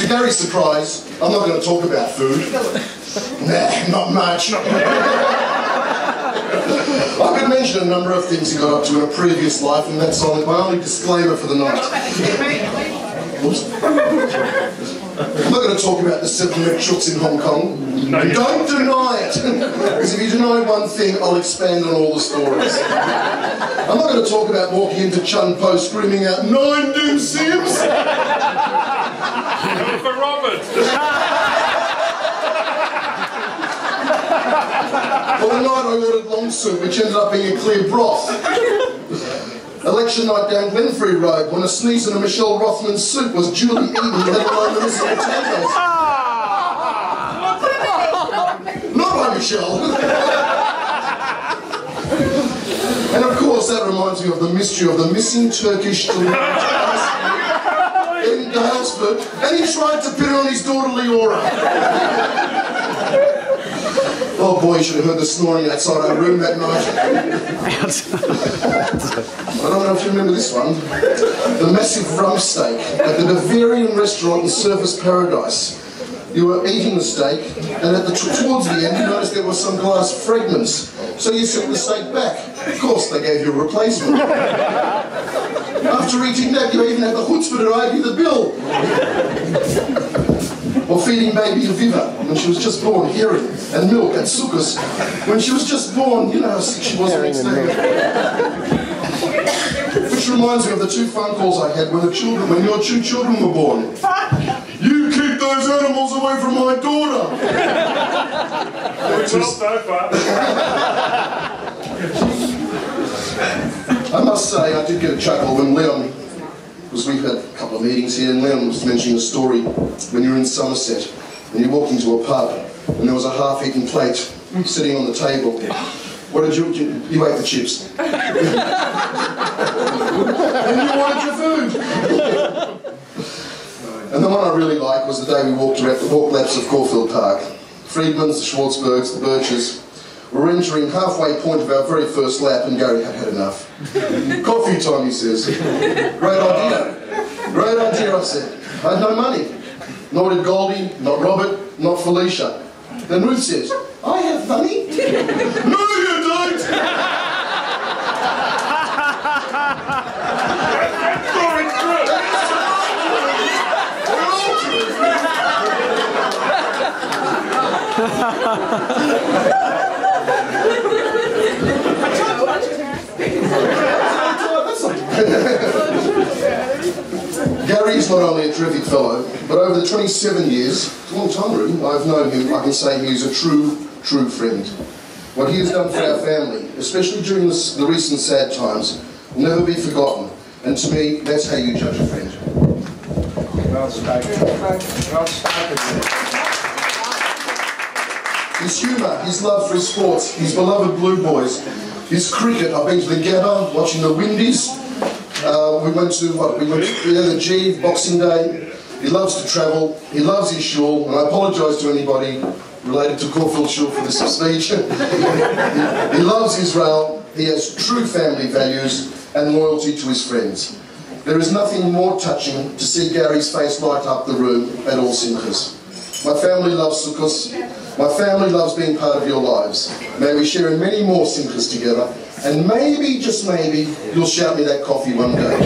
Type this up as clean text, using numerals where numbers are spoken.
To Gary's surprise, I'm not going to talk about food. Nah, not much. I could mention a number of things he got up to in a previous life, and that's my only disclaimer for the night. I'm not going to talk about the 7 metrics in Hong Kong. No, don't deny it! Because if you deny one thing, I'll expand on all the stories. I'm not going to talk about walking into Chun Po screaming out, 9 Dim Sims! For Robert! Well, the night I ordered long soup, which ended up being a clear broth. Election night down Glenfrey Road, when a sneeze in a Michelle Rothman soup was duly eaten, let alone the missing potatoes. Not by Michelle. And of course, that reminds me of the mystery of the missing Turkish delivery in Dalesford, and he tried to pin it on his daughter Leora. Oh boy, you should have heard the snoring outside our room that night. I don't know if you remember this one. The massive rump steak at the Bavarian restaurant in Surface Paradise. You were eating the steak, and towards the end you noticed there were some glass fragments. So you set the steak back. Of course, they gave you a replacement. After eating that, you even had the chutzpah to argue the bill. Or feeding baby Aviva when she was just born, herring and milk and sucus. When she was just born, you know how sick she was the next day. Which reminds me of the 2 phone calls I had when your 2 children were born. You keep those animals away from my daughter! So far. I must say, I did get a chuckle when Leon, because we've had a couple of meetings here, and Leon was mentioning a story when you were in Somerset, and you walked into a pub, and there was a half-eaten plate sitting on the table. What did you ate the chips. And you wanted your food. And the one I really liked was the day we walked laps of Caulfield Park. Friedman's, the Schwartzbergs, the Birches. We're entering halfway point of our very first lap, and Gary had had enough. Coffee time, he says. Great idea. Great idea, I said. I had no money. Nor did Goldie, not Robert, not Felicia. Then Ruth says, I have money. No, you don't! That's story true! Gary's not only a terrific fellow, but over the 27 years, it's a long time really, I've known him, I can say he's a true friend. What he has done for our family, especially during the recent sad times, will never be forgotten. And to me, that's how you judge a friend. Well spoken. Well spoken. His humour, his love for his sports, his beloved Blue Boys, his cricket. I've been to the Gabba, watching the Windies. We went to the G, Boxing Day. He loves to travel. He loves his shul, and I apologise to anybody related to Caulfield Shul for this speech. He loves Israel. He has true family values and loyalty to his friends. There is nothing more touching to see Gary's face light up the room at all simchas. My family loves Sukkos. My family loves being part of your lives. May we share in many more simchas together, and maybe, just maybe, you'll shout me that coffee one day.